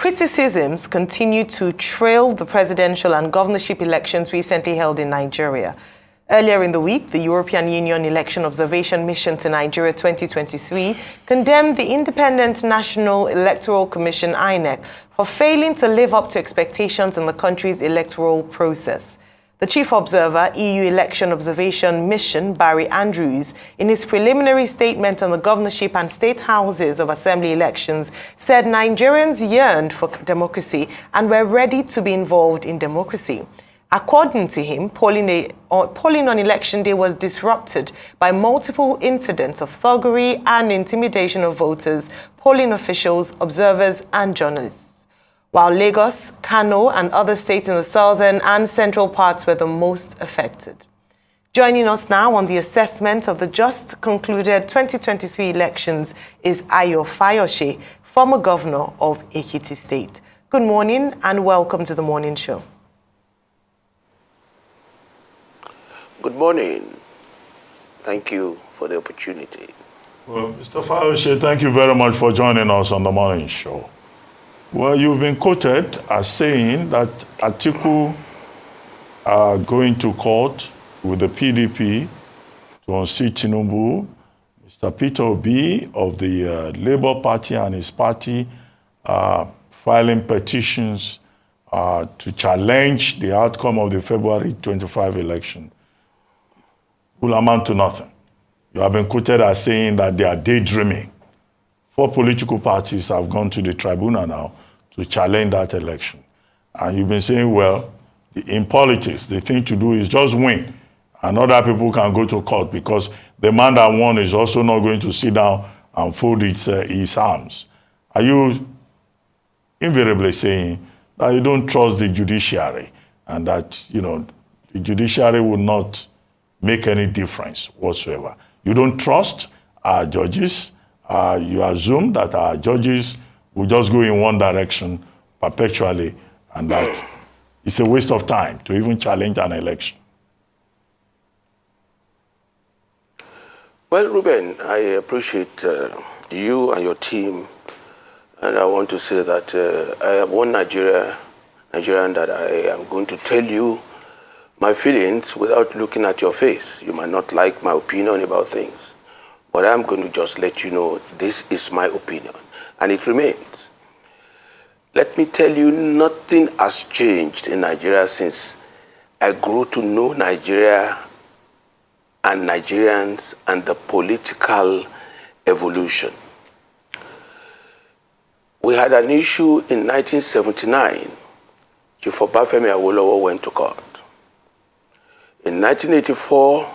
criticisms continue to trail the presidential and governorship elections recently held in Nigeria. Earlier in the week, the European Union Election Observation Mission to Nigeria 2023 condemned the Independent National Electoral Commission (INEC) for failing to live up to expectations in the country's electoral process. The chief observer, EU Election Observation Mission, Barry Andrews, in his preliminary statement on the governorship and state houses of assembly elections, said Nigerians yearned for democracy and were ready to be involved in democracy. According to him, polling on election day was disrupted by multiple incidents of thuggery and intimidation of voters, polling officials, observers, and journalists. While Lagos, Kano, and other states in the southern and central parts were the most affected. Joining us now on the assessment of the just concluded 2023 elections is Ayo Fayose, former governor of Ekiti State. Good morning and welcome to the morning show. Good morning. Thank you for the opportunity. Well, Mr. Fayose, thank you very much for joining us on the morning show. Well, you've been quoted as saying that Atiku are going to court with the PDP to unseat Tinubu. Mr. Peter Obi of the Labour Party and his party are filing petitions to challenge the outcome of the February 25 election. Will amount to nothing. You have been quoted as saying that they are daydreaming. 4 political parties have gone to the tribunal now to challenge that election. And you've been saying, well, in politics, the thing to do is just win. And other people can go to court because the man that won is also not going to sit down and fold his arms. Are you invariably saying that you don't trust the judiciary and that, the judiciary will not make any difference whatsoever? You don't trust our judges. You assume that our judges will just go in one direction perpetually, and that it's a waste of time to even challenge an election. Well, Ruben, I appreciate you and your team, and I want to say that I have one Nigerian that I am going to tell you my feelings without looking at your face. You might not like my opinion about things, but I'm going to just let you know this is my opinion, and it remains. Let me tell you, nothing has changed in Nigeria since I grew to know Nigeria and Nigerians and the political evolution. We had an issue in 1979. Chief Obafemi Awolowo went to court. In 1984,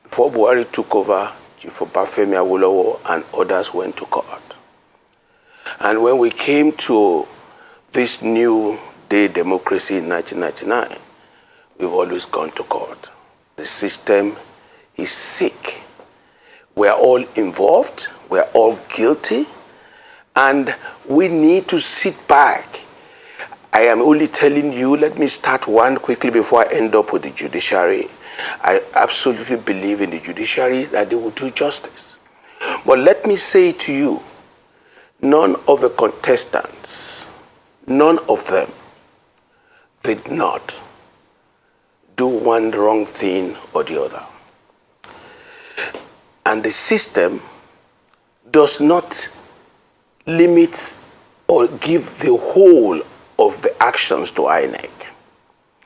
before Buhari took over, Chief Obafemi Awolowo and others went to court. And when we came to this new day democracy in 1999, we've always gone to court. The system is sick. We're all involved, we're all guilty, and we need to sit back. I am only telling you, let me start one quickly before I end up with the judiciary. I absolutely believe in the judiciary that they will do justice. But let me say to you, none of the contestants, none of them did not do one wrong thing or the other. And the system does not limit or give the whole of the actions to INEC.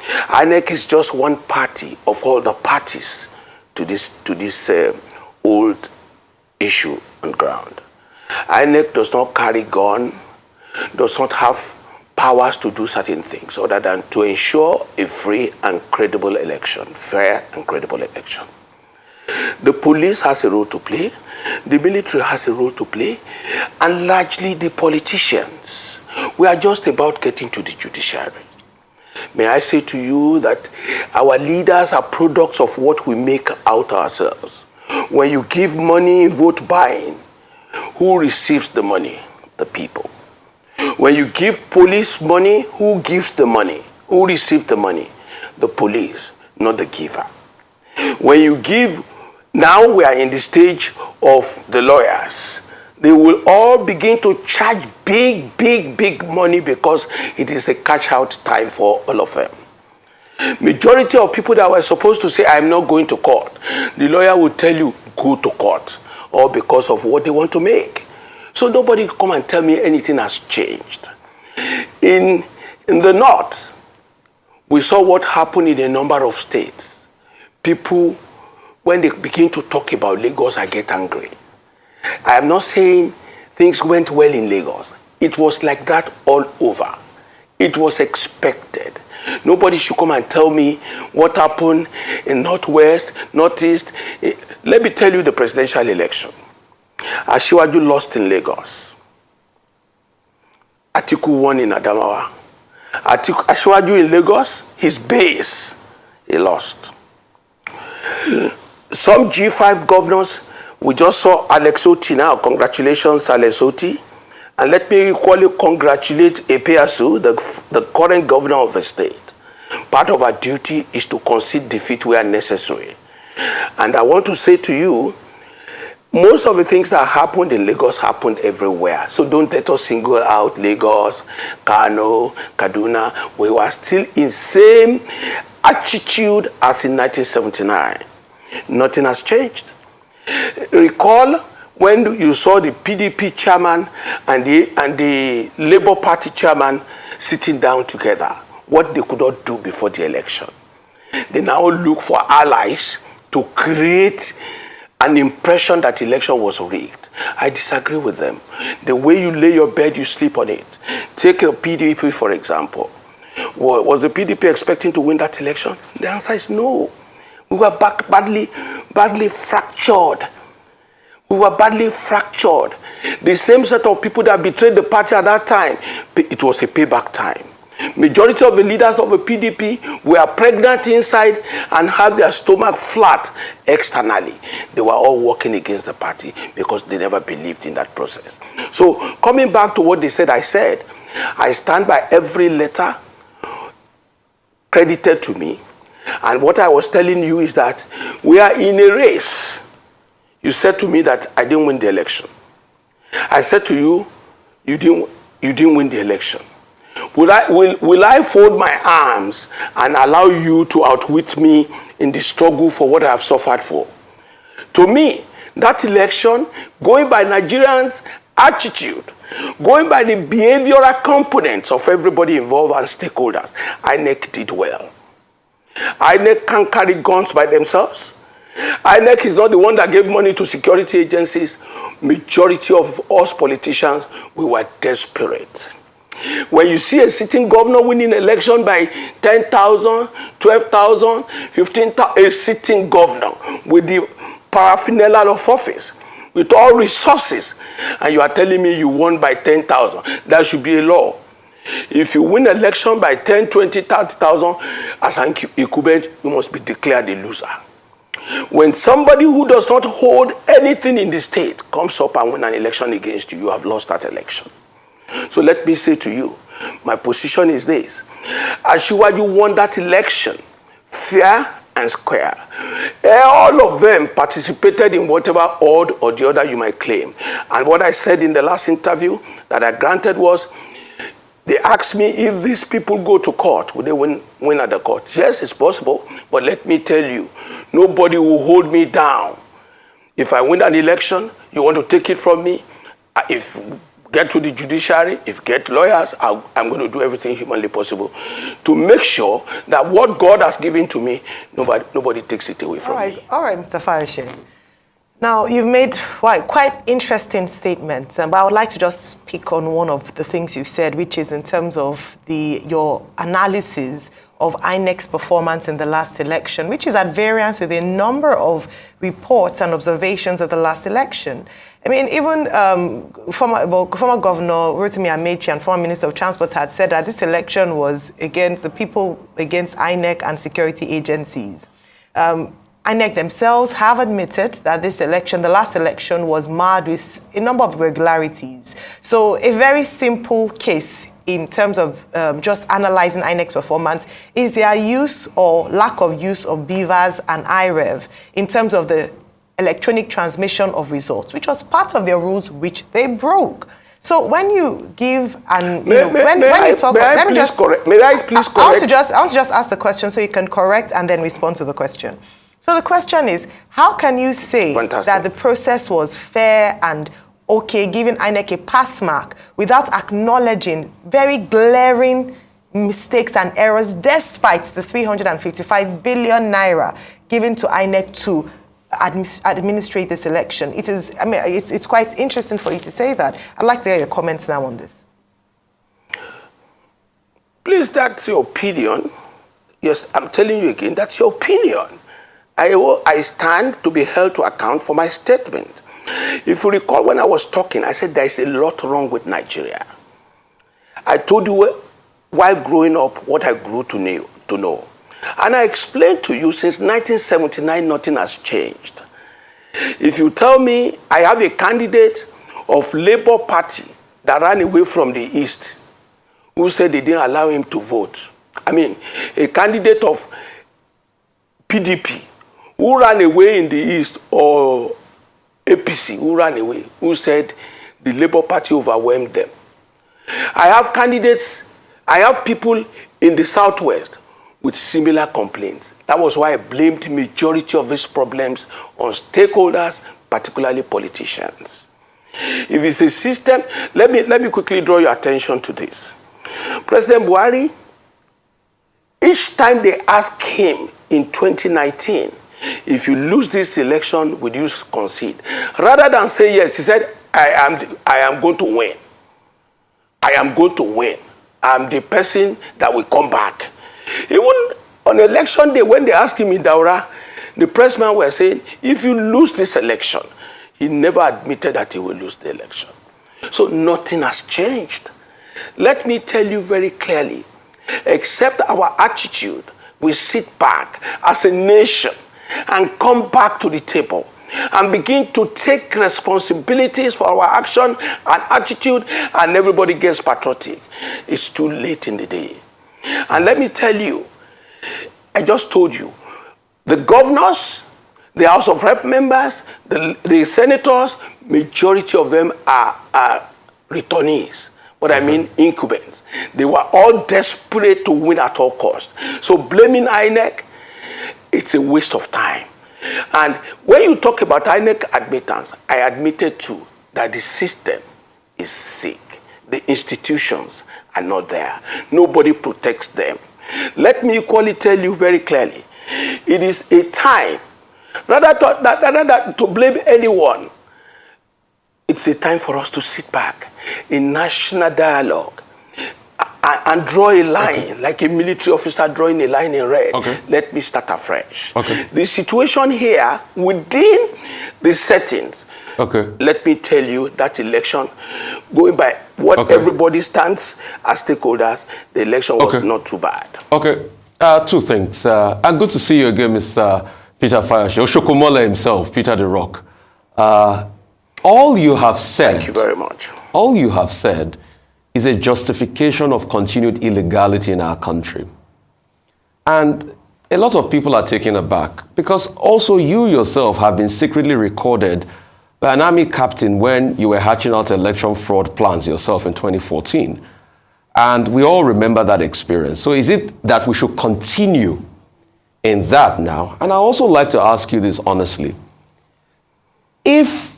INEC is just one party of all the parties to this old issue on ground. INEC does not carry gun, does not have powers to do certain things other than to ensure a free and credible election, fair and credible election. The police has a role to play, the military has a role to play, and largely the politicians. We are just about getting to the judiciary. May I say to you that our leaders are products of what we make out ourselves. When you give money, vote buying, who receives the money? The people. When you give police money, who gives the money? Who receives the money? The police, not the giver. When you give, now we are in the stage of the lawyers. they will all begin to charge big money because it is a cash-out time for all of them. Majority of people that were supposed to say, I'm not going to court, the lawyer will tell you, go to court, or because of what they want to make. So nobody come and tell me anything has changed. In the north, we saw what happened in a number of states. People, when they begin to talk about Lagos, I get angry. I am not saying things went well in Lagos. It was like that all over. It was expected. Nobody should come and tell me what happened in Northwest, Northeast. Let me tell you the presidential election. Asiwaju lost in Lagos. Atiku won in Adamawa. Asiwaju in Lagos, his base, he lost. Some G5 governors, we just saw Alex Oti now. Congratulations, Alex Oti. And let me equally congratulate Epeasu, the current governor of the state. Part of our duty is to concede defeat where necessary. And I want to say to you, most of the things that happened in Lagos happened everywhere. So don't let us single out Lagos, Kano, Kaduna. We were still in same attitude as in 1979. Nothing has changed. Recall when you saw the PDP chairman and the Labour Party chairman sitting down together, what they could not do before the election. They now look for allies to create an impression that the election was rigged. I disagree with them. The way you lay your bed, you sleep on it. Take a PDP, for example. Was the PDP expecting to win that election? The answer is no. We were badly fractured. We were badly fractured. The same set of people that betrayed the party at that time, it was a payback time. Majority of the leaders of the PDP were pregnant inside and had their stomach flat externally. They were all working against the party because they never believed in that process. So coming back to what they said, I stand by every letter credited to me. And what I was telling you is that we are in a race. You said to me that I didn't win the election. I said to you, you didn't win the election. Will I fold my arms and allow you to outwit me in the struggle for what I have suffered for? To me, that election, going by Nigerians' attitude, going by the behavioral components of everybody involved and stakeholders, INEC did well. INEC can't carry guns by themselves. INEC is not the one that gave money to security agencies. Majority of us politicians, we were desperate. When you see a sitting governor winning election by 10,000, 12,000, 15,000, a sitting governor with the paraphernalia of office, with all resources, and you are telling me you won by 10,000, that should be a law. If you win election by 10, 20, 30,000, as an incumbent, you must be declared a loser. When somebody who does not hold anything in the state comes up and win an election against you, you have lost that election. So let me say to you, my position is this. Asiwaju won that election fair and square. All of them participated in whatever odd or the other you might claim. And what I said in the last interview that I granted was, they asked me if these people go to court, will they win at the court? Yes, it's possible, but let me tell you, nobody will hold me down. If I win an election, you want to take it from me? If get to the judiciary, if get lawyers, I'm going to do everything humanly possible to make sure that what God has given to me, nobody takes it away from me. All right, Mr. Fayose. Now, you've made quite interesting statements, but I would like to just pick on one of the things you said, which is in terms of your analysis of INEC's performance in the last election, which is at variance with a number of reports and observations of the last election. I mean, even former Governor Rotimi Amechi and former Minister of Transport had said that this election was against the people, against INEC and security agencies. INEC themselves have admitted that this election, the last election, was marred with a number of irregularities. So a very simple case in terms of just analyzing INEC's performance is their use or lack of use of BVAS and IREV in terms of the electronic transmission of results, which was part of their rules, which they broke. So when you give and you talk, let me just correct. May I please correct? I want to just ask the question so you can correct and then respond to the question. So the question is, how can you say that the process was fair and okay, giving INEC a pass mark without acknowledging very glaring mistakes and errors despite the 355 billion naira given to INEC to administrate this election? It is, I mean, it's quite interesting for you to say that. I'd like to hear your comments now on this. Please, that's your opinion. Yes, I'm telling you again, that's your opinion. I stand to be held to account for my statement. If you recall, when I was talking, I said there is a lot wrong with Nigeria. I told you while growing up what I grew to know. And I explained to you since 1979, nothing has changed. If you tell me I have a candidate of Labour Party that ran away from the East, who said they didn't allow him to vote. I mean, a candidate of PDP who ran away in the East, or APC who ran away, who said the Labour Party overwhelmed them. I have candidates, I have people in the Southwest with similar complaints. That was why I blamed the majority of these problems on stakeholders, particularly politicians. If it's a system, let me quickly draw your attention to this. President Buhari, each time they asked him in 2019, if you lose this election, would you concede? Rather than say yes, he said, I am going to win. I am going to win. I'm the person that will come back. Even on election day, when they asked him in Daura, the pressman were saying, if you lose this election, he never admitted that he will lose the election. So nothing has changed. Let me tell you very clearly, except our attitude, we sit back as a nation and come back to the table and begin to take responsibilities for our action and attitude, and everybody gets patriotic. It's too late in the day. And let me tell you, I just told you, the governors, the House of Rep members, the senators, majority of them are returnees. What I mean, incumbents. They were all desperate to win at all costs. So blaming INEC, it's a waste of time. And when you talk about INEC admittance, I admitted too that the system is sick. The institutions are not there. Nobody protects them. Let me equally tell you very clearly, it is a time, rather than to blame anyone, it's a time for us to sit back in national dialogue and draw a line, like a military officer drawing a line in red. Let me start afresh. The situation here, within the settings, let me tell you that election, going by what everybody stands as stakeholders, the election was not too bad. Two things. And good to see you again, Mr. Peter Fayose, Oshokomola himself, Peter the Rock. All you have said... Thank you very much. All you have said is a justification of continued illegality in our country. And a lot of people are taken aback because also you yourself have been secretly recorded by an army captain when you were hatching out election fraud plans yourself in 2014. And we all remember that experience. So is it that we should continue in that now? And I also like to ask you this honestly. If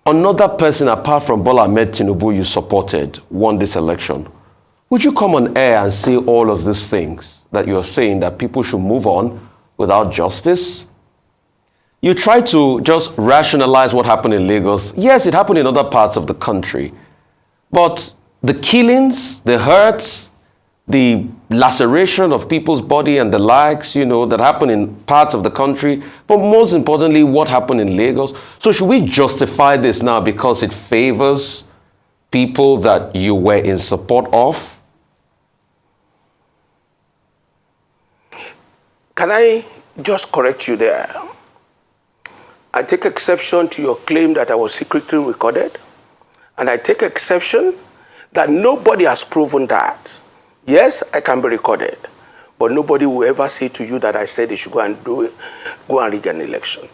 another person apart from Bola Ahmed Tinubu you supported won this election, would you come on air and say all of these things that you're saying, that people should move on without justice? You try to just rationalize what happened in Lagos. Yes, it happened in other parts of the country. But the killings, the hurts, the laceration of people's body and the likes, you know, that happened in parts of the country, but most importantly, what happened in Lagos. So should we justify this now because it favors people that you were in support of? Can I just correct you there? I take exception to your claim that I was secretly recorded, and I take exception that nobody has proven that. Yes, I can be recorded, but nobody will ever say to you that I said they should go and rig an election.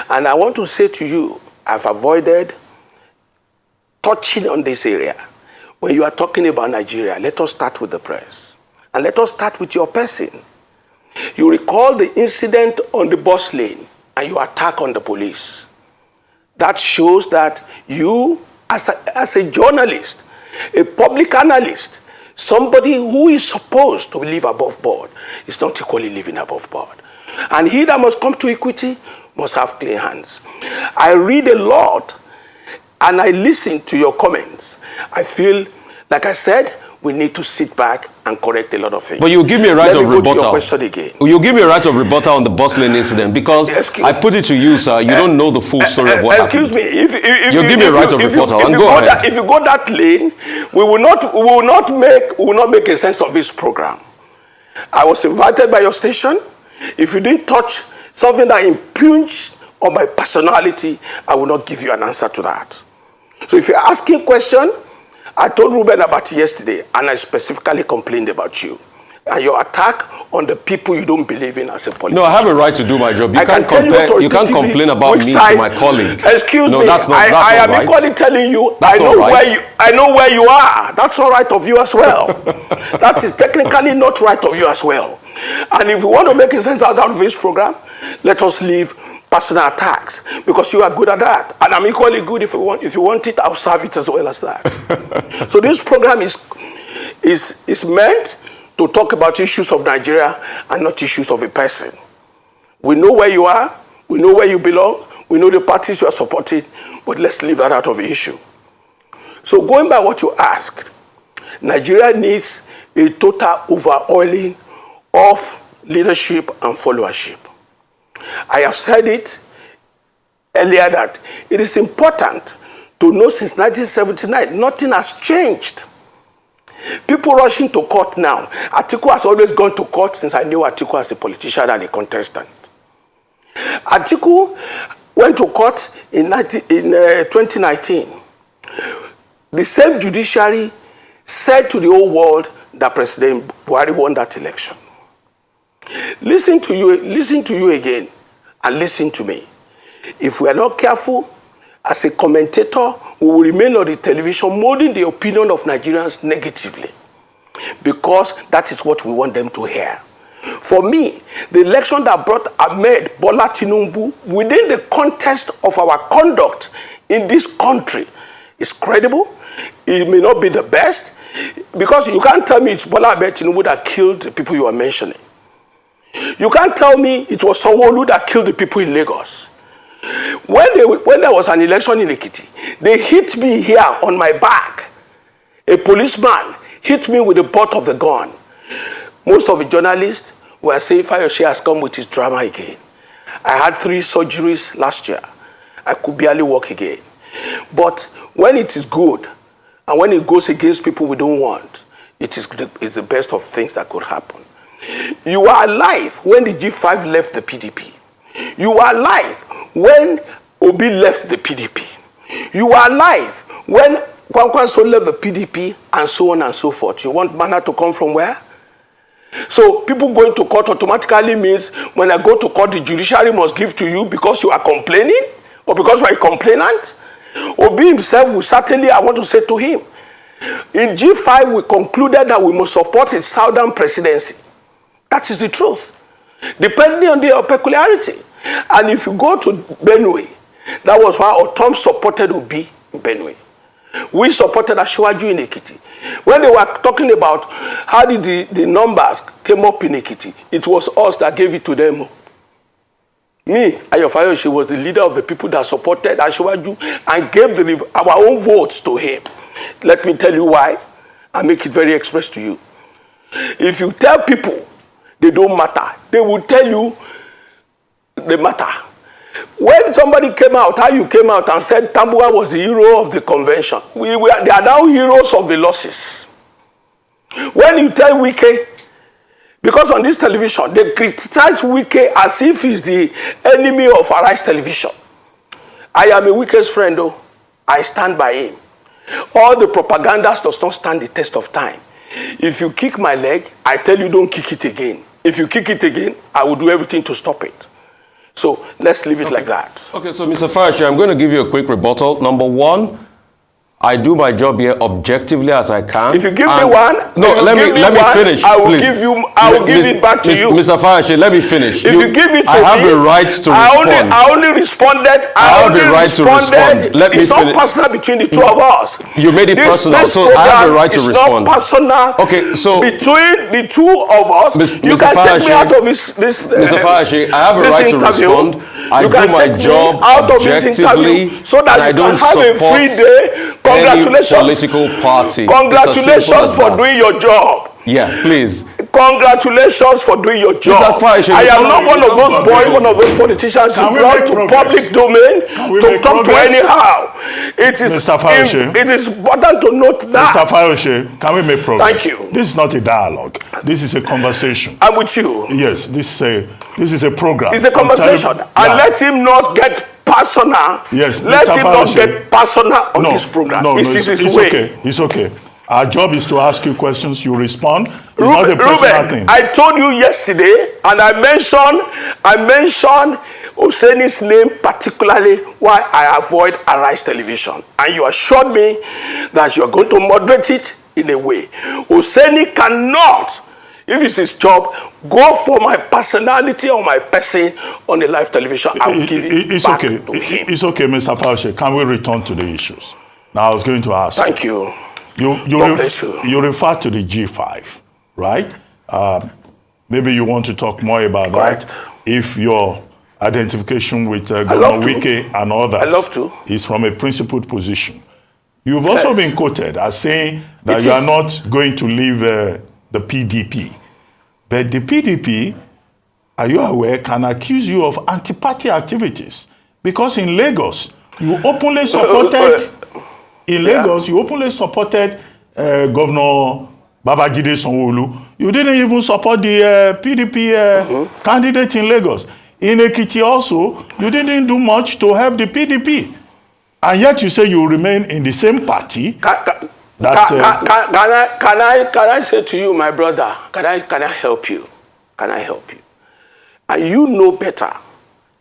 And I want to say to you, I've avoided touching on this area. When you are talking about Nigeria, let us start with the press. And let us start with your person. You recall the incident on the bus lane and your attack on the police. That shows that you, as a journalist, a public analyst, somebody who is supposed to live above board, is not equally living above board. And he that must come to equity must have clean hands. I read a lot and I listen to your comments. I feel, like I said, we need to sit back and correct a lot of things. But you give me a right of rebuttal. Let me go to your question again. You give me a right of rebuttal on the bus lane incident because I put it to you, sir. You don't know the full story of what happened. Excuse me. If you give me a right of rebuttal, and go ahead. If you go that lane, we will not make a sense of this program. I was invited by your station. If you didn't touch something that impugns on my personality, I will not give you an answer to that. So if you're asking a question, I told Ruben about it yesterday, and I specifically complained about you and your attack on the people you don't believe in as a politician. No, I have a right to do my job. You can't complain about me to my colleague. Excuse me. That's not I am right. Equally telling you, I know where you are. That's all right of you as well. That is technically not right of you as well. And if you want to make a sense out of this program, let us leave personal attacks, because you are good at that, and I'm equally good. If you want it, I'll serve it as well as that. So this program is meant to talk about issues of Nigeria and not issues of a person. We know where you are, we know where you belong, we know the parties you are supporting, but let's leave that out of the issue. So going by what you asked, Nigeria needs a total overhauling of leadership and followership. I have said it earlier that it is important to know since 1979, nothing has changed. People rushing to court now. Atiku has always gone to court since I knew Atiku as a politician and a contestant. Atiku went to court in 2019. The same judiciary said to the whole world that President Buhari won that election. Listen to you again, and listen to me. If we are not careful, as a commentator, we will remain on the television molding the opinion of Nigerians negatively, because that is what we want them to hear. For me, the election that brought Ahmed Bola Tinubu within the context of our conduct in this country is credible. It may not be the best, because you can't tell me it's Bola Ahmed Tinubu that killed the people you are mentioning. You can't tell me it was Sanwo-Olu that killed the people in Lagos. When there was an election in Ekiti, they hit me here on my back. A policeman hit me with the butt of the gun. Most of the journalists were saying Fayose has come with his drama again. I had 3 surgeries last year. I could barely walk again. But when it is good, and when it goes against people we don't want, it's the best of things that could happen. You are alive when the G5 left the PDP. You are alive when Obi left the PDP. You are alive when Kwankwaso left the PDP, and so on and so forth. You want manna to come from where? So people going to court automatically means when I go to court, the judiciary must give to you because you are complaining or because you are a complainant? Obi himself will certainly, I want to say to him, in G5 we concluded that we must support a southern presidency. That is the truth, depending on their peculiarity. And if you go to Benue, that was why Otom supported Obi in Benue. We supported Asiwaju in Ekiti. When they were talking about how did the numbers came up in Ekiti, it was us that gave it to them. Me, Ayo Fayose, was the leader of the people that supported Asiwaju and gave our own votes to him. Let me tell you why, and make it very express to you. If you tell people they don't matter, they will tell you they matter. When somebody came out, how you came out and said Tambuwa was the hero of the convention, they are now heroes of the losses. When you tell Wike, because on this television, they criticize Wike as if he's the enemy of Arise Television. I am a Wike's friend, though. I stand by him. All the propaganda does not stand the test of time. If you kick my leg, I tell you don't kick it again. If you kick it again, I will do everything to stop it. So let's leave it like that. Okay, so Mr. Fayose, I'm going to give you a quick rebuttal. Number one, I do my job here objectively as I can. If you give me one, let me finish. I will please. give it back to you. Mr. Fayose, let me finish. If you give it to I have me, a right to respond. I only responded. I have a right to respond. Let me it's finish. not personal between the two of us. You made it personal, so I have a right to respond. It's not personal. Okay, so between the two of us, you can take me out of this. Mr. Fayose, I have a right to respond. I do my job objectively, so that you can have a free day. Congratulations, political party. Congratulations for doing your job. Yeah, please. Congratulations for doing your job. I am not one of those boys, one of those politicians who brought to public domain to talk to anyhow. It is important to note that. Mr. Fayose, can we make progress? Thank you. This is not a dialogue. This is a conversation. I'm with you. Yes, this is a program. It's a conversation. And let him not get personal. Yes, let Mr. him Fayose, not get personal on this program. No, it's his way. Okay. It's okay. Our job is to ask you questions, you respond. It's not a personal thing. I told you yesterday, and I mentioned Hosseini's name particularly why I avoid Arise Television. And you assured me that you are going to moderate it in a way. Hosseini cannot, if it's his job, go for my personality or my person on the live television. I will give it back to him. It's okay, Mr. Fayose. Can we return to the issues? Now, I was going to ask. Thank you. You refer to the G5, right? Maybe you want to talk more about that. If your identification with Governor Wike and others is from a principled position. You've also been quoted as saying that you are not going to leave the PDP. But the PDP, are you aware, can accuse you of anti-party activities. Because in Lagos, you openly supported... In Lagos, you openly supported Governor Babajide Sanwo-Olu. You didn't even support the PDP candidate in Lagos. In Ekiti also, you didn't do much to help the PDP. And yet you say you remain in the same party. Can I say to you, my brother, can I help you? Can I help you? And you know better.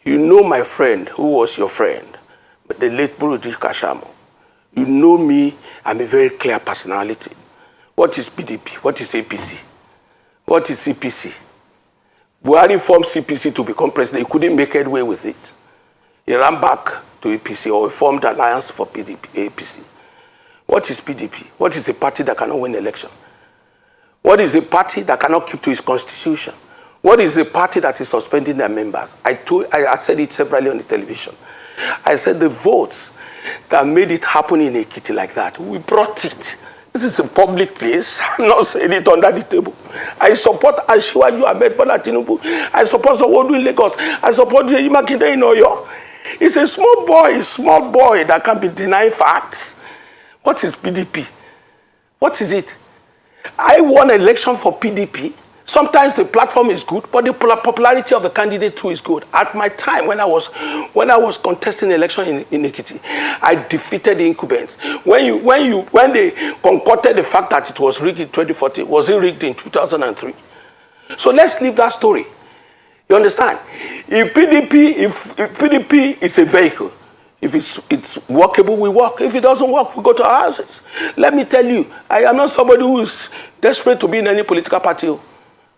You know my friend, who was your friend, the late Burudi Kashamo. You know me, I'm a very clear personality. What is PDP? What is APC? What is CPC? Buhari formed CPC to become president. He couldn't make headway with it. He ran back to APC or formed alliance for PDP, APC. What is PDP? What is a party that cannot win election? What is a party that cannot keep to its constitution? What is a party that is suspending their members? I said it severally on the television. I said the votes that made it happen in Ekiti like that, we brought it. This is a public place. I'm not saying it under the table. I support Asiwaju Ahmed Bola Tinubu. I support Sanwo-Olu in Lagos. I support Seyi Makinde in Oyo. It's a small boy that can be denying facts. What is PDP? What is it? I won an election for PDP. Sometimes the platform is good, but the popularity of the candidate too is good. At my time, when I was contesting the election in Ekiti, I defeated the incumbents. When they concocted the fact that it was rigged in 2014, was it rigged in 2003? So let's leave that story. You understand? If PDP is a vehicle, if it's workable, we work. If it doesn't work, we go to our houses. Let me tell you, I am not somebody who is desperate to be in any political party.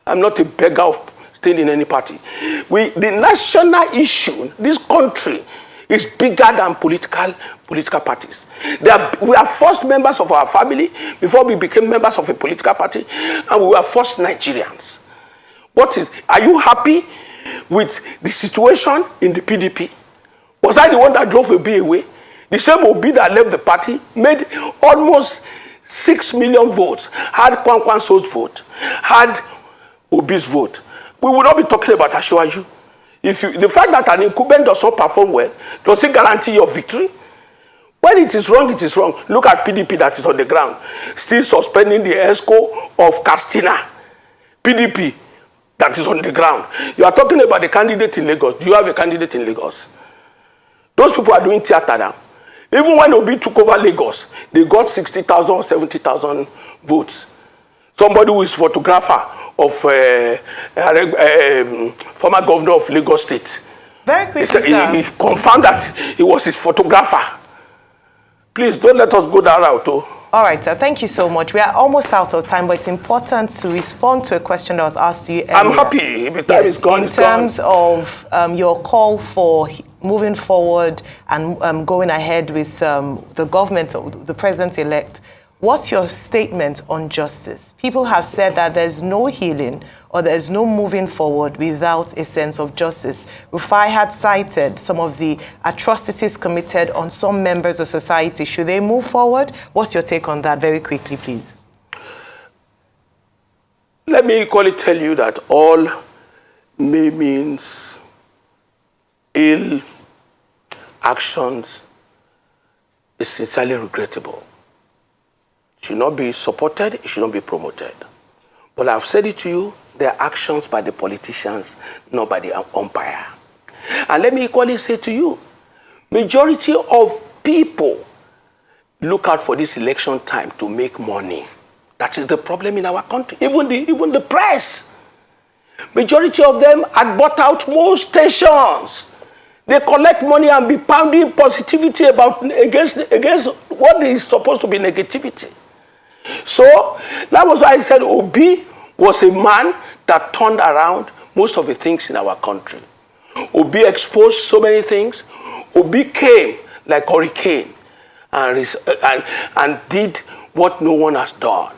I'm not a beggar of staying in any party. The national issue, this country, is bigger than political parties. We are first members of our family before we became members of a political party, and we were first Nigerians. Are you happy with the situation in the PDP? Was I the one that drove Obi away? The same Obi that left the party made almost 6 million votes, had Kwankwanso's vote, had Obi's vote. We will not be talking about Asiwaju. The fact that an incumbent does not perform well, does it guarantee your victory? When it is wrong, it is wrong. Look at PDP that is on the ground, still suspending the ESCO of Castina. PDP that is on the ground. You are talking about the candidate in Lagos. Do you have a candidate in Lagos? Those people are doing theater now. Even when Obi took over Lagos, they got 60,000 or 70,000 votes. Somebody who is photographer of former governor of Lagos State, Very quickly, sir. He confirmed that he was his photographer. Please don't let us go that route, oh. All right, sir. Thank you so much. We are almost out of time, but it's important to respond to a question that was asked to you earlier. I'm happy. If the time is gone, in terms of your call for moving forward and going ahead with the government, the president-elect, what's your statement on justice? People have said that there's no healing or there's no moving forward without a sense of justice. Rufai had cited some of the atrocities committed on some members of society. Should they move forward? What's your take on that? Very quickly, please. Let me equally tell you that all means ill actions is sincerely regrettable. It should not be supported, it should not be promoted. But I've said it to you, they are actions by the politicians, not by the umpire. And let me equally say to you, majority of people look out for this election time to make money. That is the problem in our country. Even the press. Majority of them had bought out most stations. They collect money and be pounding positivity against what is supposed to be negativity. So that was why I said Obi was a man that turned around most of the things in our country. Obi exposed so many things. Obi came like hurricane and did what no one has done.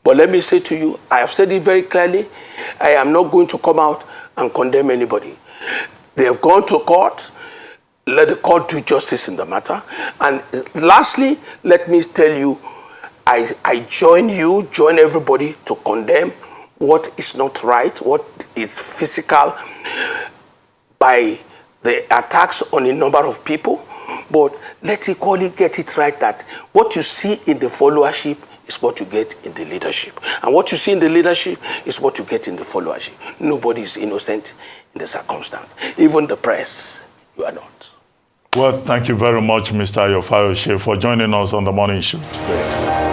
But let me say to you, I have said it very clearly, I am not going to come out and condemn anybody. They have gone to court. Let the court do justice in the matter. And lastly, let me tell you, I join everybody to condemn what is not right, what is physical by the attacks on a number of people. But let's equally get it right that what you see in the followership is what you get in the leadership. And what you see in the leadership is what you get in the followership. Nobody is innocent in the circumstance. Even the press, you are not. Well, thank you very much, Mr. Ayo Fayose, for joining us on the morning show today.